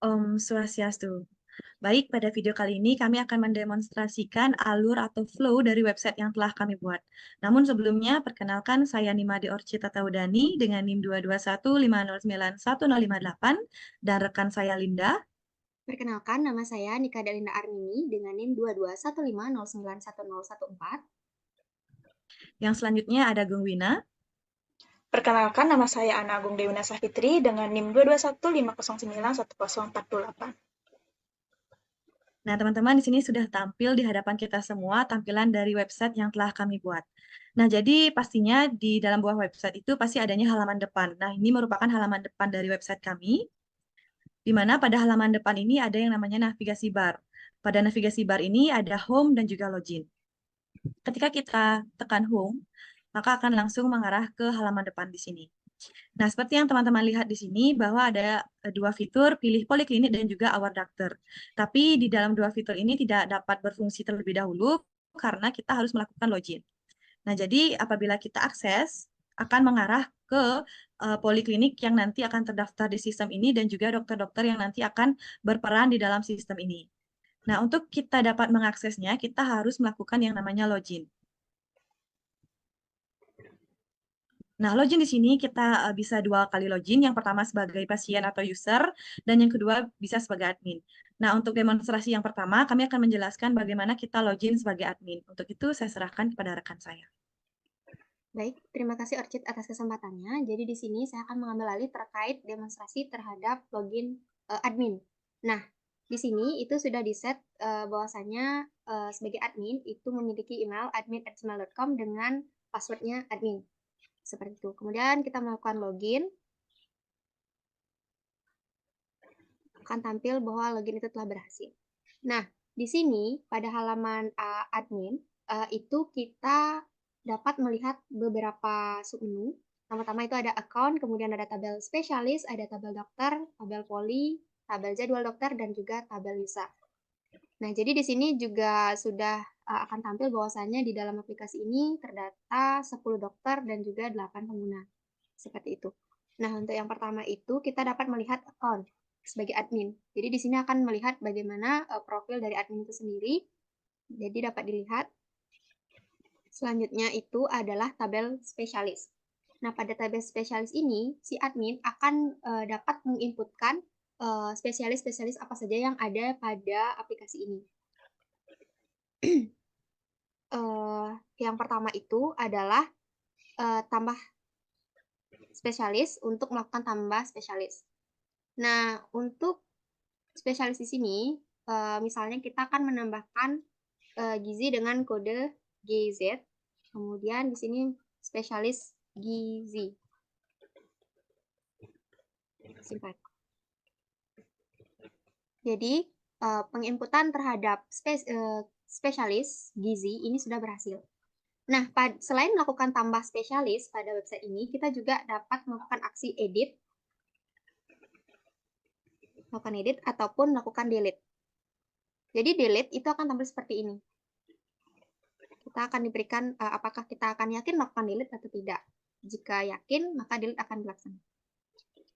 Om Swastiastu. Baik, pada video kali ini kami akan mendemonstrasikan alur atau flow dari website yang telah kami buat. Namun sebelumnya, perkenalkan saya Nimade Orchita Taudani dengan NIM 221509158 dan rekan saya Linda. Perkenalkan, nama saya Nika Dalinda Armini dengan NIM 221509114. Yang selanjutnya ada Gung Wina. Perkenalkan, nama saya Ana Agung Dewi Nasafitri dengan NIM 22150911048. Nah, teman-teman di sini sudah tampil di hadapan kita semua tampilan dari website yang telah kami buat. Nah, jadi pastinya di dalam buah website itu pasti adanya halaman depan. Nah, ini merupakan halaman depan dari website kami, di mana pada halaman depan ini ada yang namanya navigasi bar. Pada navigasi bar ini ada home dan juga login. Ketika kita tekan home, maka akan langsung mengarah ke halaman depan di sini. Nah, seperti yang teman-teman lihat di sini bahwa ada dua fitur, pilih poliklinik dan juga our doctor. Tapi di dalam dua fitur ini tidak dapat berfungsi terlebih dahulu karena kita harus melakukan login. Nah, jadi apabila kita akses, akan mengarah ke poliklinik yang nanti akan terdaftar di sistem ini dan juga dokter-dokter yang nanti akan berperan di dalam sistem ini. Nah, untuk kita dapat mengaksesnya, kita harus melakukan yang namanya login. Nah, login di sini kita bisa dua kali login. Yang pertama sebagai pasien atau user, dan yang kedua bisa sebagai admin. Nah, untuk demonstrasi yang pertama, kami akan menjelaskan bagaimana kita login sebagai admin. Untuk itu, saya serahkan kepada rekan saya. Baik, terima kasih Orchid atas kesempatannya. Jadi di sini saya akan mengambil alih terkait demonstrasi terhadap login admin. Nah, di sini itu sudah di-set bahwasanya sebagai admin itu memiliki email admin@gmail.com dengan passwordnya admin. Seperti itu. Kemudian kita melakukan login. Akan tampil bahwa login itu telah berhasil. Nah, di sini pada halaman admin itu kita dapat melihat beberapa submenu. Pertama-tama itu ada account, kemudian ada tabel spesialis, ada tabel dokter, tabel poli, tabel jadwal dokter, dan juga tabel visa. Nah, jadi di sini juga sudah akan tampil bahwasannya di dalam aplikasi ini terdata 10 dokter dan juga 8 pengguna. Seperti itu. Nah, untuk yang pertama itu kita dapat melihat account sebagai admin. Jadi di sini akan melihat bagaimana profil dari admin itu sendiri. Jadi dapat dilihat. Selanjutnya itu adalah tabel spesialis. Nah, pada tabel spesialis ini, si admin akan dapat menginputkan spesialis-spesialis apa saja yang ada pada aplikasi ini. Yang pertama itu adalah tambah spesialis untuk melakukan tambah spesialis. Nah, untuk spesialis di sini, misalnya kita akan menambahkan gizi dengan kode GZ, kemudian di sini spesialis gizi. Singkat. Jadi, penginputan terhadap spesialis gizi ini sudah berhasil. Nah, selain melakukan tambah spesialis pada website ini, kita juga dapat melakukan aksi edit, ataupun melakukan delete. Jadi delete itu akan tampil seperti ini. Kita akan diberikan apakah kita akan yakin melakukan delete atau tidak. Jika yakin, maka delete akan dilaksanakan.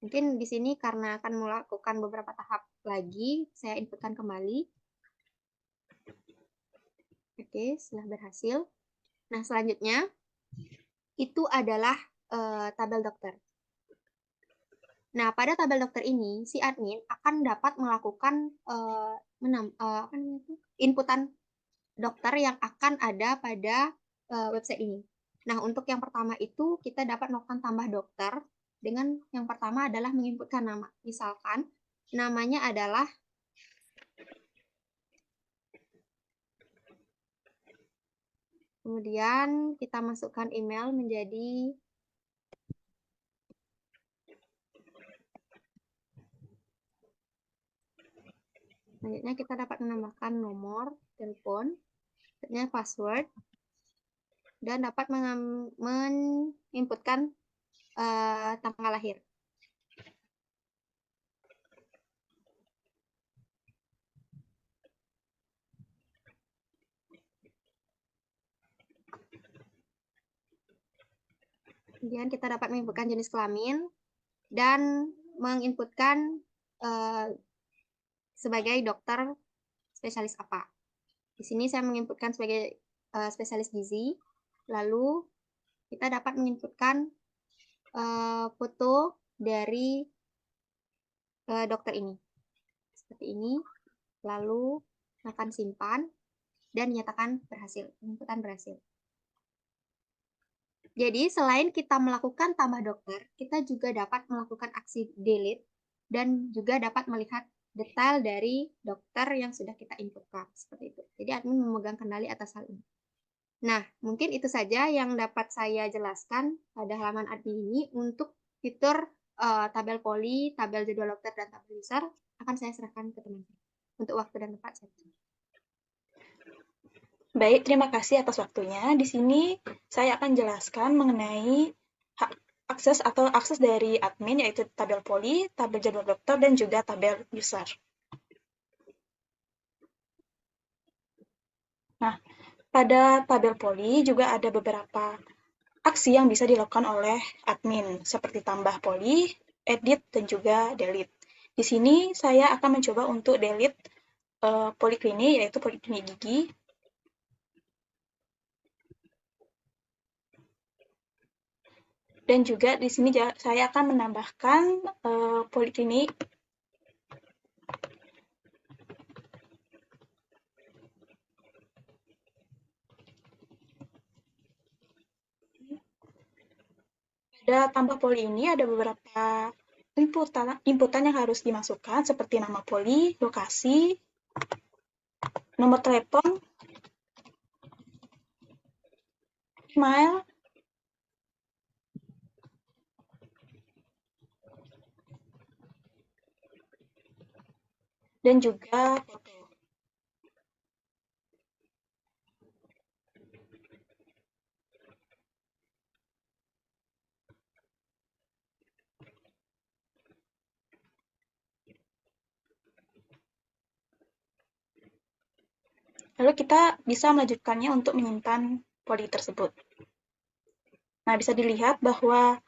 Mungkin di sini karena akan melakukan beberapa tahap lagi, saya inputkan kembali. Oke, setelah berhasil. Nah, selanjutnya itu adalah tabel dokter. Nah, pada tabel dokter ini, si admin akan dapat melakukan inputan dokter yang akan ada pada website ini. Nah, untuk yang pertama itu kita dapat melakukan tambah dokter dengan yang pertama adalah menginputkan nama. Misalkan namanya adalah kemudian kita masukkan email menjadi selanjutnya kita dapat menambahkan nomor telepon, selanjutnya password, dan dapat menginputkan tanggal lahir. Kemudian kita dapat menginputkan jenis kelamin dan menginputkan sebagai dokter spesialis apa. Di sini saya menginputkan sebagai spesialis gizi, lalu kita dapat menginputkan foto dari dokter ini. Seperti ini, lalu akan simpan dan nyatakan berhasil, penginputan berhasil. Jadi, selain kita melakukan tambah dokter, kita juga dapat melakukan aksi delete dan juga dapat melihat detail dari dokter yang sudah kita inputkan. Seperti itu. Jadi, admin memegang kendali atas hal ini. Nah, mungkin itu saja yang dapat saya jelaskan pada halaman admin ini. Untuk fitur tabel poli, tabel jadwal dokter, dan tabel user akan saya serahkan ke teman saya. Untuk waktu dan tempat saya. Baik, terima kasih atas waktunya. Di sini saya akan jelaskan mengenai akses dari admin, yaitu tabel poli, tabel jadwal dokter, dan juga tabel user. Nah, pada tabel poli juga ada beberapa aksi yang bisa dilakukan oleh admin, seperti tambah poli, edit, dan juga delete. Di sini saya akan mencoba untuk delete poliklinik, yaitu poliklinik gigi. Dan juga di sini saya akan menambahkan poliklinik pada tambah poli ini ada beberapa inputan yang harus dimasukkan seperti nama poli, lokasi, nomor telepon, email, dan juga foto. Lalu kita bisa melanjutkannya untuk menyimpan poli tersebut. Nah, bisa dilihat bahwa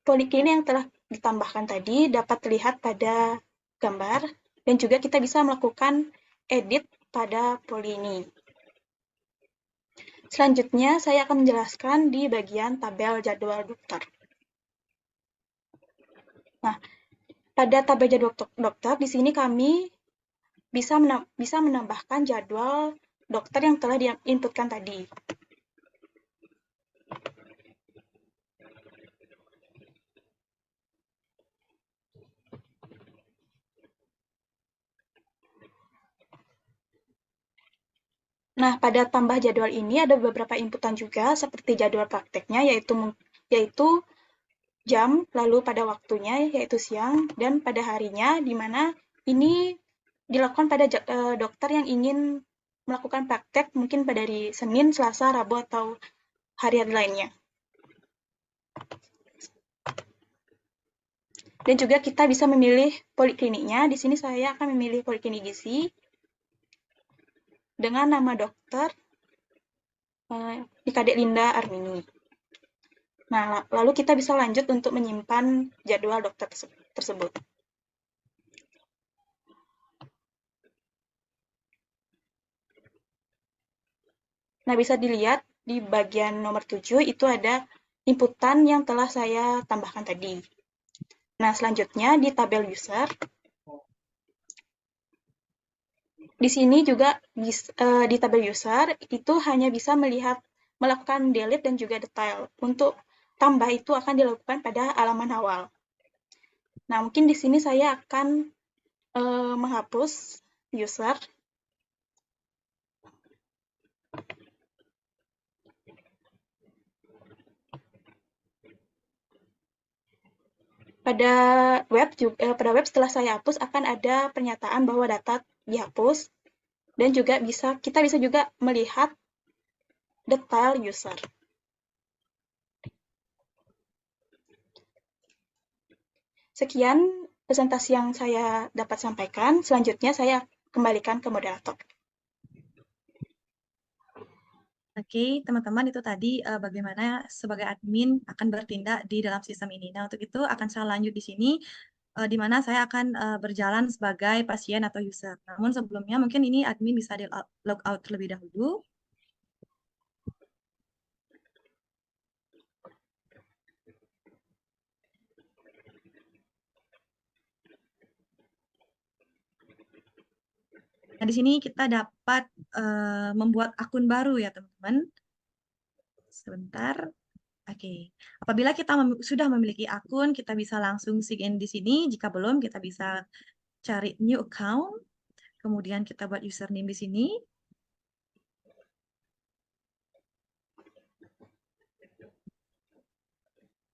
poliklinik yang telah ditambahkan tadi dapat terlihat pada gambar, dan juga kita bisa melakukan edit pada poli ini. Selanjutnya, saya akan menjelaskan di bagian tabel jadwal dokter. Nah, pada tabel jadwal dokter, di sini kami bisa menambahkan jadwal dokter yang telah diinputkan tadi. Nah, pada tambah jadwal ini ada beberapa inputan juga, seperti jadwal prakteknya, yaitu jam, lalu pada waktunya, yaitu siang, dan pada harinya, di mana ini dilakukan pada dokter yang ingin melakukan praktek mungkin pada hari Senin, Selasa, Rabu, atau hari-hari lainnya. Dan juga kita bisa memilih polikliniknya. Di sini saya akan memilih poliklinik gizi dengan nama dokter Nikadek Linda Armini. Nah, lalu kita bisa lanjut untuk menyimpan jadwal dokter tersebut. Nah, bisa dilihat di bagian nomor 7 itu ada inputan yang telah saya tambahkan tadi. Nah, selanjutnya di tabel user, di sini juga di tabel user itu hanya bisa melakukan delete dan juga detail. Untuk tambah itu akan dilakukan pada halaman awal. Nah, mungkin di sini saya akan menghapus user. Pada web setelah saya hapus akan ada pernyataan bahwa data dihapus, dan juga kita bisa juga melihat detail user. Sekian presentasi yang saya dapat sampaikan. Selanjutnya saya kembalikan ke moderator. Oke, teman-teman, itu tadi bagaimana sebagai admin akan bertindak di dalam sistem ini. Nah, untuk itu akan saya lanjut di sini di mana saya akan berjalan sebagai pasien atau user. Namun sebelumnya mungkin ini admin bisa di log out terlebih dahulu. Nah, di sini kita dapat membuat akun baru ya, teman-teman. Sebentar. Oke. Apabila kita sudah memiliki akun, kita bisa langsung sign in di sini. Jika belum, kita bisa cari new account. Kemudian kita buat username di sini.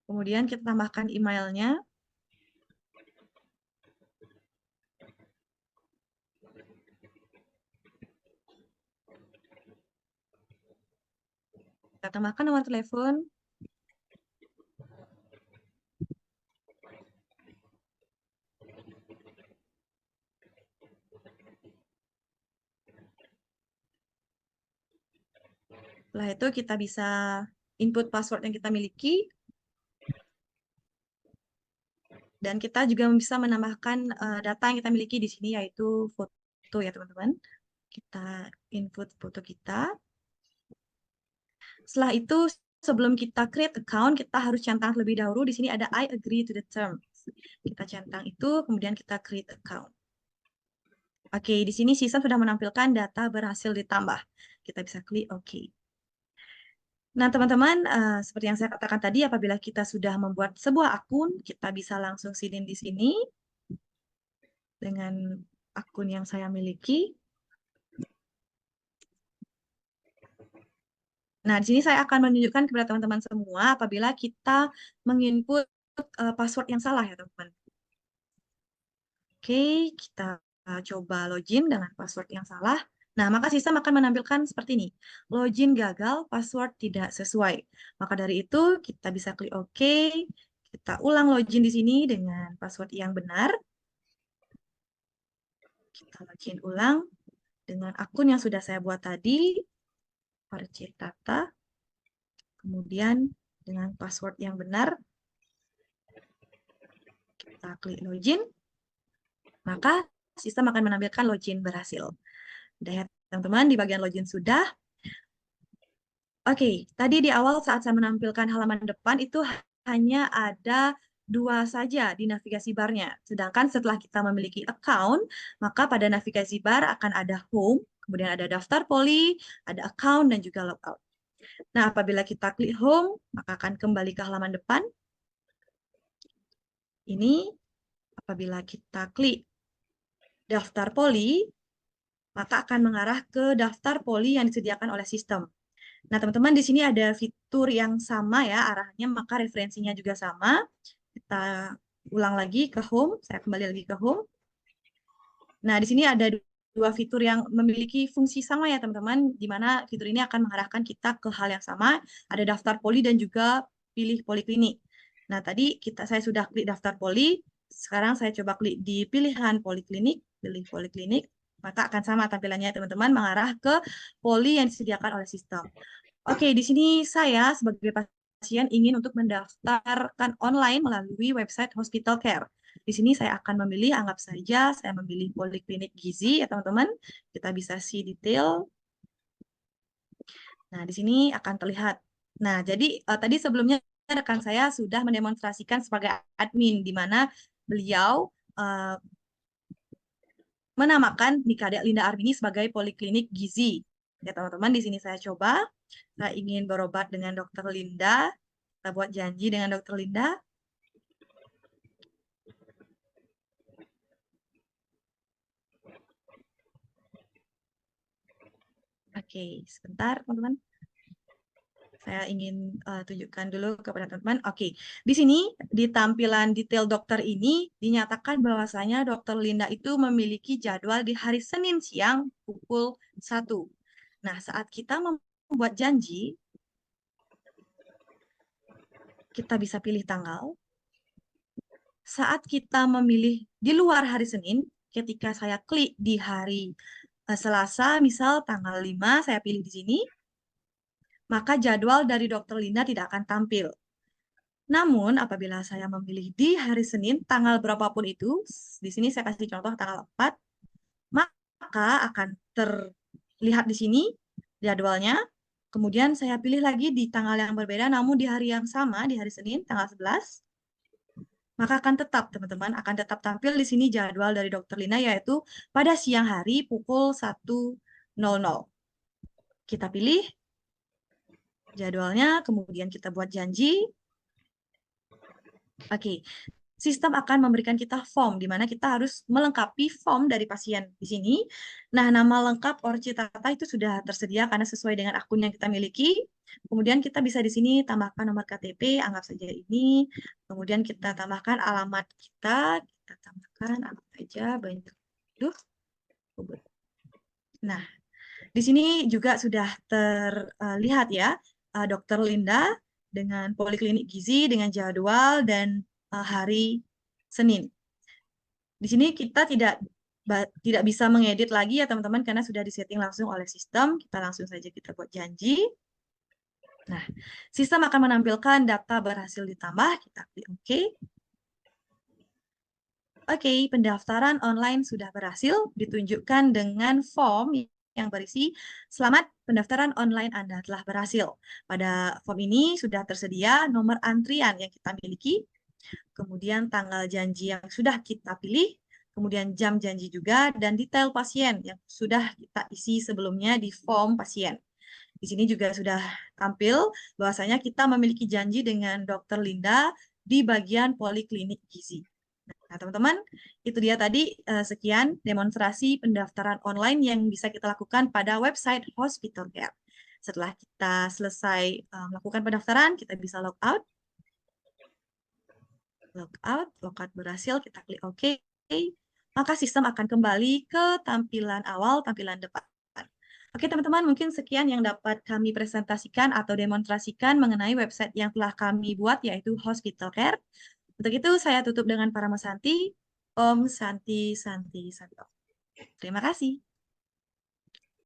Kemudian kita tambahkan emailnya. Kita tambahkan nomor telepon. Setelah itu kita bisa input password yang kita miliki. Dan kita juga bisa menambahkan data yang kita miliki di sini, yaitu foto ya, teman-teman. Kita input foto kita. Setelah itu, sebelum kita create account, kita harus centang terlebih dahulu. Di sini ada I agree to the terms. Kita centang itu, kemudian kita create account. Oke, di sini sistem sudah menampilkan data berhasil ditambah. Kita bisa klik OK. Nah, teman-teman, seperti yang saya katakan tadi, apabila kita sudah membuat sebuah akun, kita bisa langsung sign in di sini dengan akun yang saya miliki. Nah, di sini saya akan menunjukkan kepada teman-teman semua apabila kita menginput password yang salah ya, teman-teman. Oke, kita coba login dengan password yang salah. Nah, maka sistem akan menampilkan seperti ini. Login gagal, password tidak sesuai. Maka dari itu, kita bisa klik OK. Kita ulang login di sini dengan password yang benar. Kita login ulang dengan akun yang sudah saya buat tadi. Tata. Kemudian dengan password yang benar. Kita klik login. Maka sistem akan menampilkan login berhasil. Udah ya, teman-teman, di bagian login sudah. Oke, tadi di awal saat saya menampilkan halaman depan itu hanya ada 2 saja di navigasi barnya. Sedangkan setelah kita memiliki account, maka pada navigasi bar akan ada home, kemudian ada daftar poli, ada account, dan juga logout. Nah, apabila kita klik home, maka akan kembali ke halaman depan. Ini, apabila kita klik daftar poli, maka akan mengarah ke daftar poli yang disediakan oleh sistem. Nah, teman-teman, di sini ada fitur yang sama ya arahnya, maka referensinya juga sama. Kita ulang lagi ke home, saya kembali lagi ke home. Nah, di sini ada 2 fitur yang memiliki fungsi sama ya, teman-teman, di mana fitur ini akan mengarahkan kita ke hal yang sama, ada daftar poli dan juga pilih poliklinik. Nah, tadi saya sudah klik daftar poli, sekarang saya coba klik di pilihan poliklinik, pilih poliklinik, maka akan sama tampilannya, teman-teman, mengarah ke poli yang disediakan oleh sistem. Oke, di sini saya sebagai pasien ingin untuk mendaftarkan online melalui website Hospital Care. Di sini saya akan memilih, anggap saja saya memilih poliklinik gizi ya teman-teman. Kita bisa see detail. Nah, di sini akan terlihat. Nah, jadi tadi sebelumnya rekan saya sudah mendemonstrasikan sebagai admin, di mana beliau menamakan Nikadek Linda Armini sebagai poliklinik gizi. Ya teman-teman, di sini saya coba. Saya ingin berobat dengan Dokter Linda. Kita buat janji dengan Dokter Linda. Oke, sebentar teman-teman. Saya ingin tunjukkan dulu kepada teman-teman. Oke, di sini di tampilan detail dokter ini dinyatakan bahwasanya Dokter Linda itu memiliki jadwal di hari Senin siang pukul 1. Nah, saat kita membuat janji, kita bisa pilih tanggal. Saat kita memilih di luar hari Senin, ketika saya klik di hari Selasa, misal tanggal 5, saya pilih di sini, maka jadwal dari Dokter Linda tidak akan tampil. Namun, apabila saya memilih di hari Senin, tanggal berapapun itu, di sini saya kasih contoh tanggal 4, maka akan terlihat di sini jadwalnya. Kemudian saya pilih lagi di tanggal yang berbeda, namun di hari yang sama, di hari Senin, tanggal 11, maka akan tetap, teman-teman, akan tetap tampil di sini jadwal dari Dr. Lina, yaitu pada siang hari pukul 1.00. Kita pilih jadwalnya, kemudian kita buat janji. Oke, sistem akan memberikan kita form, di mana kita harus melengkapi form dari pasien di sini. Nah, nama lengkap Orchitata itu sudah tersedia karena sesuai dengan akun yang kita miliki. Kemudian kita bisa di sini tambahkan nomor KTP, anggap saja ini. Kemudian kita tambahkan alamat kita tambahkan apa saja, banyak. Nah, di sini juga sudah terlihat ya, Dr. Linda dengan poliklinik gizi, dengan jadwal dan hari Senin. Di sini kita tidak bisa mengedit lagi ya teman-teman, karena sudah disetting langsung oleh sistem. Kita langsung saja kita buat janji. Nah, sistem akan menampilkan data berhasil ditambah. Kita klik OK. Oke, pendaftaran online sudah berhasil, ditunjukkan dengan form yang berisi, "Selamat, pendaftaran online Anda telah berhasil." Pada form ini sudah tersedia nomor antrian yang kita miliki, kemudian tanggal janji yang sudah kita pilih, kemudian jam janji juga, dan detail pasien yang sudah kita isi sebelumnya di form pasien. Di sini juga sudah tampil bahwasanya kita memiliki janji dengan Dr. Linda di bagian poliklinik gizi. Nah, teman-teman, itu dia tadi sekian demonstrasi pendaftaran online yang bisa kita lakukan pada website Hospital Care. Setelah kita selesai melakukan pendaftaran, kita bisa log out. Logout berhasil, kita klik OK. Maka sistem akan kembali ke tampilan awal, tampilan depan. Oke, teman-teman, mungkin sekian yang dapat kami presentasikan atau demonstrasikan mengenai website yang telah kami buat, yaitu Hospital Care. Untuk itu, saya tutup dengan Paramasanti. Om Santi Santi Santi. Terima kasih.